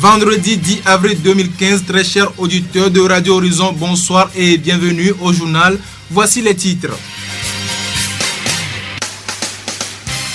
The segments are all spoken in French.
Vendredi 10 avril 2015, très chers auditeurs de Radio Horizon, bonsoir et bienvenue au journal. Voici les titres.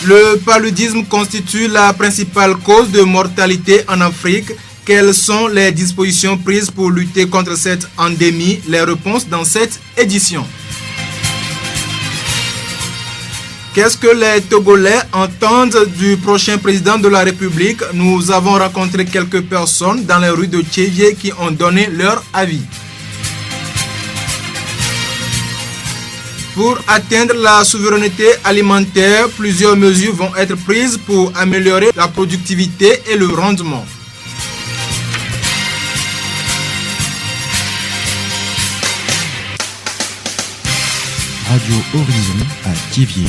Le paludisme constitue la principale cause de mortalité en Afrique. Quelles sont les dispositions prises pour lutter contre cette endémie? Les réponses dans cette édition. Qu'est-ce que les Togolais entendent du prochain président de la République? Nous avons rencontré quelques personnes dans les rues de Tchévié qui ont donné leur avis. Pour atteindre la souveraineté alimentaire, plusieurs mesures vont être prises pour améliorer la productivité et le rendement. Radio Horizon à Thiévié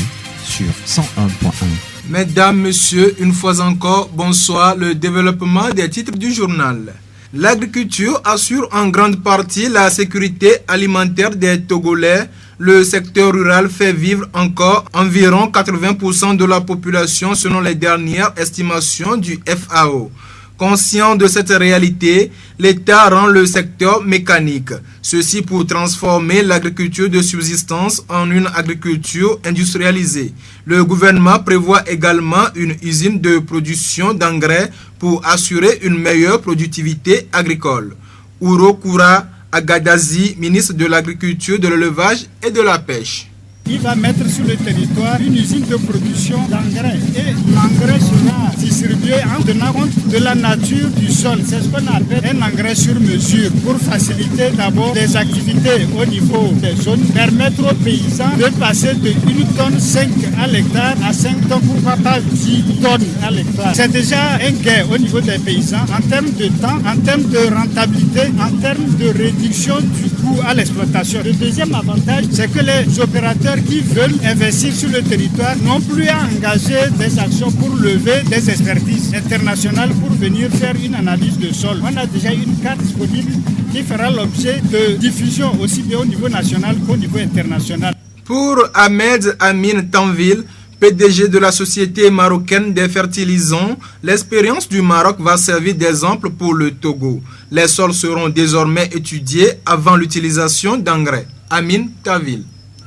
sur 101.1. Mesdames, Messieurs, une fois encore, bonsoir. Le développement des titres du journal. L'agriculture assure en grande partie la sécurité alimentaire des Togolais. Le secteur rural fait vivre encore environ 80% de la population selon les dernières estimations du FAO. Conscient de cette réalité, l'État rend le secteur mécanique. Ceci pour transformer l'agriculture de subsistance en une agriculture industrialisée. Le gouvernement prévoit également une usine de production d'engrais pour assurer une meilleure productivité agricole. Urokura Agadazi, ministre de l'Agriculture, de l'Élevage et de la Pêche. Il va mettre sur le territoire une usine de production d'engrais et l'engrais sera distribué en tenant compte de la nature du sol. C'est ce qu'on appelle un engrais sur mesure pour faciliter d'abord les activités au niveau des zones, permettre aux paysans de passer de 1 tonne 5 à l'hectare à 5 tonnes, pourquoi pas 10 tonnes à l'hectare. C'est déjà un gain au niveau des paysans en termes de temps, en termes de rentabilité, en termes de réduction du coût à l'exploitation. Le deuxième avantage, c'est que les opérateurs qui veulent investir sur le territoire n'ont plus à engager des actions pour lever des expertises internationales pour venir faire une analyse de sol. On a déjà une carte disponible qui fera l'objet de diffusion aussi bien au niveau national qu'au niveau international. Pour Ahmed Amin Tanville, PDG de la Société marocaine des fertilisants, l'expérience du Maroc va servir d'exemple pour le Togo. Les sols seront désormais étudiés avant l'utilisation d'engrais. Amin Tanville.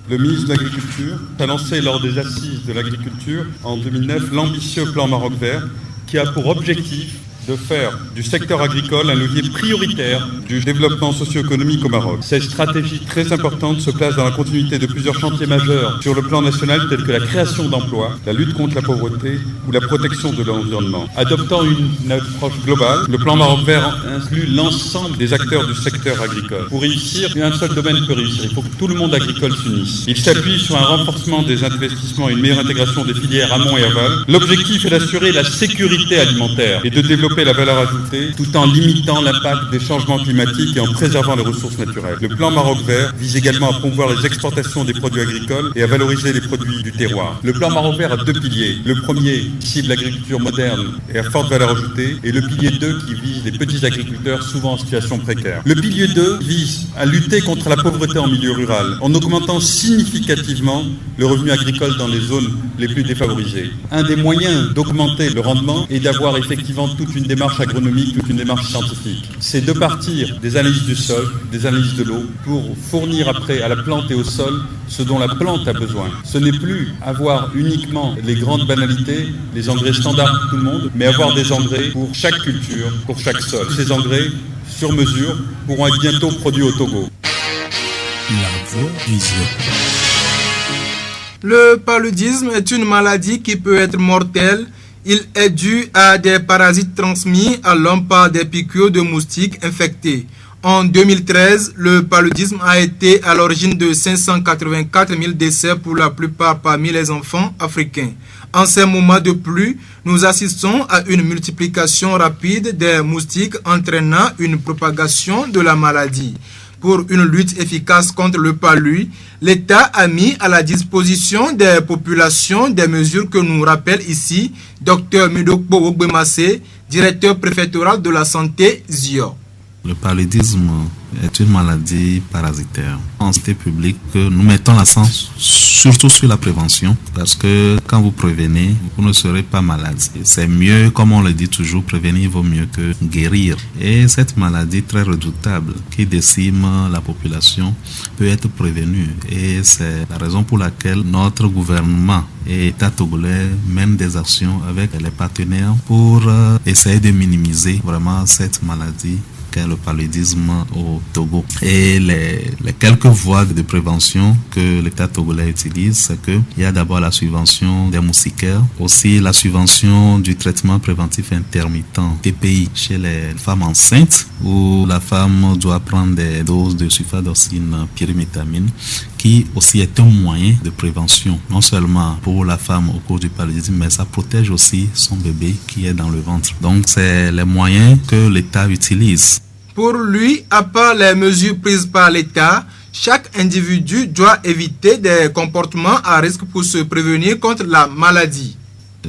Le ministre de l'Agriculture a lancé lors des assises de l'agriculture en 2009 l'ambitieux plan Maroc vert qui a pour objectif de faire du secteur agricole un levier prioritaire du développement socio-économique au Maroc. Cette stratégie très importante se place dans la continuité de plusieurs chantiers majeurs sur le plan national tels que la création d'emplois, la lutte contre la pauvreté ou la protection de l'environnement. Adoptant une approche globale, le plan Maroc vert inclut l'ensemble des acteurs du secteur agricole. Pour réussir, un seul domaine peut réussir. Il faut que tout le monde agricole s'unisse. Il s'appuie sur un renforcement des investissements et une meilleure intégration des filières amont et aval. L'objectif est d'assurer la sécurité alimentaire et de développer la valeur ajoutée tout en limitant l'impact des changements climatiques et en préservant les ressources naturelles. Le plan Maroc vert vise également à promouvoir les exportations des produits agricoles et à valoriser les produits du terroir. Le plan Maroc vert a 2 piliers. Le premier cible l'agriculture moderne et à forte valeur ajoutée et le pilier 2 qui vise les petits agriculteurs souvent en situation précaire. Le pilier 2 vise à lutter contre la pauvreté en milieu rural en augmentant significativement le revenu agricole dans les zones les plus défavorisées. Un des moyens d'augmenter le rendement est d'avoir effectivement toute une démarche agronomique, toute une démarche scientifique. C'est de partir des analyses du sol, des analyses de l'eau, pour fournir après à la plante et au sol ce dont la plante a besoin. Ce n'est plus avoir uniquement les grandes banalités, les engrais standards pour tout le monde, mais avoir des engrais pour chaque culture, pour chaque sol. Ces engrais, sur mesure, pourront être bientôt produits au Togo. La voix du Zion. Le paludisme est une maladie qui peut être mortelle. Il est dû à des parasites transmis à l'homme par des piqûres de moustiques infectés. En 2013, le paludisme a été à l'origine de 584 000 décès pour la plupart parmi les enfants africains. En ces moments de pluie, nous assistons à une multiplication rapide des moustiques entraînant une propagation de la maladie. Pour une lutte efficace contre le palu, l'État a mis à la disposition des populations des mesures que nous rappelle ici Dr Midokbo Ogbemase, directeur préfectoral de la santé ZIO. Le paludisme est une maladie parasitaire. En santé publique, nous mettons l'accent surtout sur la prévention parce que quand vous prévenez, vous ne serez pas malade. C'est mieux, comme on le dit toujours, prévenir vaut mieux que guérir. Et cette maladie très redoutable qui décime la population peut être prévenue. Et c'est la raison pour laquelle notre gouvernement et l'État togolais mènent des actions avec les partenaires pour essayer de minimiser vraiment cette maladie qu'est le paludisme au Togo. Et les quelques voies de prévention que l'État togolais utilise, c'est qu'il y a d'abord la subvention des moustiquaires, aussi la subvention du traitement préventif intermittent TPI chez les femmes enceintes, où la femme doit prendre des doses de sulfadoxine pyrimétamine, qui aussi est un moyen de prévention, non seulement pour la femme au cours du paludisme, mais ça protège aussi son bébé qui est dans le ventre. Donc c'est les moyens que l'État utilise. Pour lui, à part les mesures prises par l'État, chaque individu doit éviter des comportements à risque pour se prévenir contre la maladie.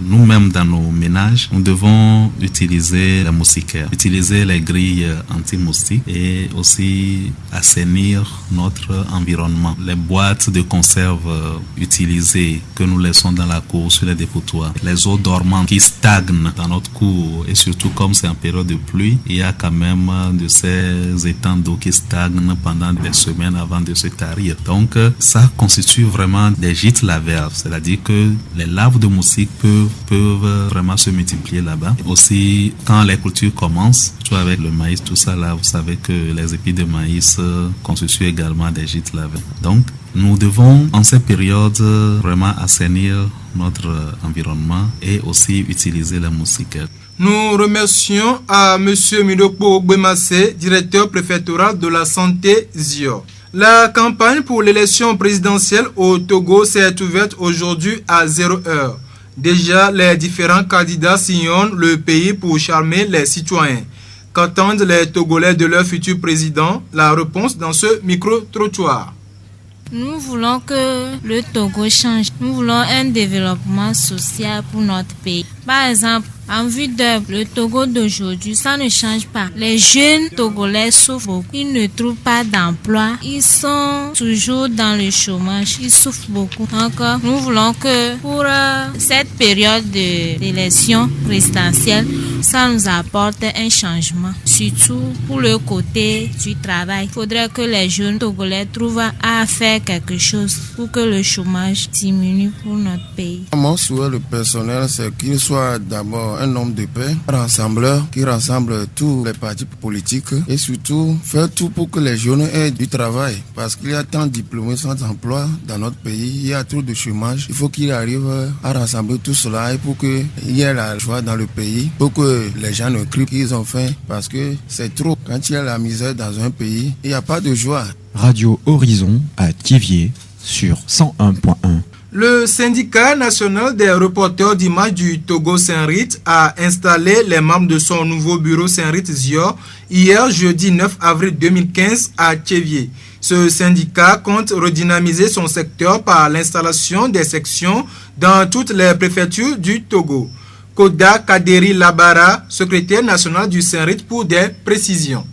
Nous-mêmes, dans nos ménages, nous devons utiliser la moustiquaire, utiliser les grilles anti-moustiques et aussi assainir notre environnement. Les boîtes de conserve utilisées que nous laissons dans la cour sur les dépotoirs, les eaux dormantes qui stagnent dans notre cour et surtout comme c'est en période de pluie, il y a quand même de ces étangs d'eau qui stagnent pendant des semaines avant de se tarir. Donc ça constitue vraiment des gîtes lavaires, c'est-à-dire que les larves de moustiques peuvent vraiment se multiplier là-bas. Aussi, quand les cultures commencent, surtout avec le maïs, tout ça là, vous savez que les épis de maïs constituent également des gîtes lavaires. Donc, nous devons, en cette période, vraiment assainir notre environnement et aussi utiliser la moustiquaire. Nous remercions à M. Midokpo Ogbemassé, directeur préfectoral de la santé ZIO. La campagne pour l'élection présidentielle au Togo s'est ouverte aujourd'hui à 0h. Déjà, les différents candidats sillonnent le pays pour charmer les citoyens. Qu'attendent les Togolais de leur futur président? La réponse dans ce micro-trottoir. Nous voulons que le Togo change. Nous voulons un développement social pour notre pays. Par exemple, en vue de le Togo d'aujourd'hui, ça ne change pas. Les jeunes Togolais souffrent beaucoup. Ils ne trouvent pas d'emploi. Ils sont toujours dans le chômage. Ils souffrent beaucoup. Donc, nous voulons que pour cette période d'élection présidentielle, ça nous apporte un changement. Surtout pour le côté du travail. Il faudrait que les jeunes Togolais trouvent à faire quelque chose pour que le chômage diminue pour notre pays. Mon souhait, le personnel, c'est qu'il soit d'abord un homme de paix, rassembleur, qui rassemble tous les partis politiques et surtout faire tout pour que les jeunes aient du travail. Parce qu'il y a tant de diplômés sans emploi dans notre pays, il y a trop de chômage. Il faut qu'il arrive à rassembler tout cela et pour qu'il y ait la joie dans le pays, pour que les gens ne crient qu'ils ont faim. Parce que c'est trop. Quand il y a la misère dans un pays, il n'y a pas de joie. Radio Horizon à Thiviers sur 101.1. Le syndicat national des reporters d'images du Togo Saint-Rite a installé les membres de son nouveau bureau Saint-Rite ZIO hier jeudi 9 avril 2015 à Thiviers. Ce syndicat compte redynamiser son secteur par l'installation des sections dans toutes les préfectures du Togo. Koda Kaderi Labara, secrétaire national du Saint-Rite, pour des précisions.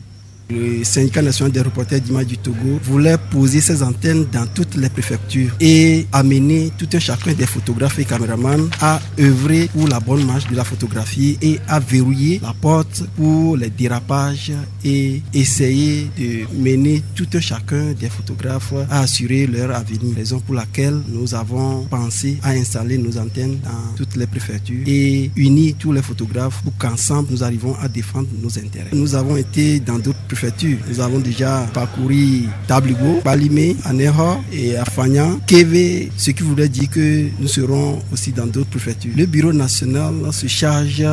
Le syndicat national des reporters d'images du Togo voulait poser ses antennes dans toutes les préfectures et amener tout un chacun des photographes et caméramans à œuvrer pour la bonne marche de la photographie et à verrouiller la porte pour les dérapages et essayer de mener tout un chacun des photographes à assurer leur avenir. Raison pour laquelle nous avons pensé à installer nos antennes dans toutes les préfectures et unir tous les photographes pour qu'ensemble nous arrivons à défendre nos intérêts. Nous avons été dans d'autres préfectures. Nous avons déjà parcouru Tabligo, Balimé, Aneho et Afagnan, Keve, ce qui voudrait dire que nous serons aussi dans d'autres préfectures. Le bureau national se charge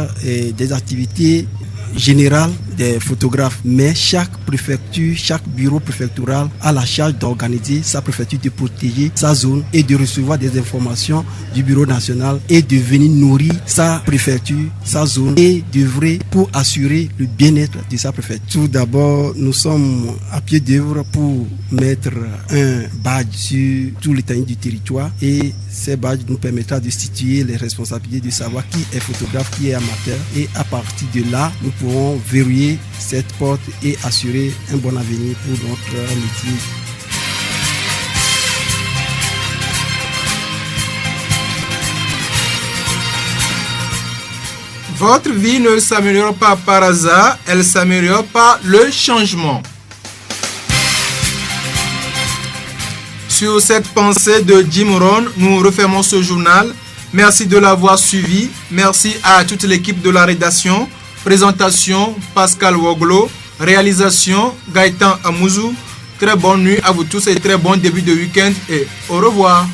des activités générales des photographes, mais chaque préfecture, chaque bureau préfectoral a la charge d'organiser sa préfecture, de protéger sa zone et de recevoir des informations du bureau national et de venir nourrir sa préfecture, sa zone et d'œuvrer pour assurer le bien-être de sa préfecture. Tout d'abord, nous sommes à pied d'œuvre pour mettre un badge sur tout l'étendue du territoire et ces badges nous permettra de situer les responsabilités, de savoir qui est photographe, qui est amateur et à partir de là, nous pourrons verrouiller ouvrir cette porte et assurer un bon avenir pour notre métier. Votre vie ne s'améliore pas par hasard, elle s'améliore par le changement. Sur cette pensée de Jim Rohn, nous refermons ce journal. Merci de l'avoir suivi. Merci à toute l'équipe de la rédaction. Présentation, Pascal Woglo. Réalisation, Gaëtan Amouzou. Très bonne nuit à vous tous et très bon début de week-end et au revoir.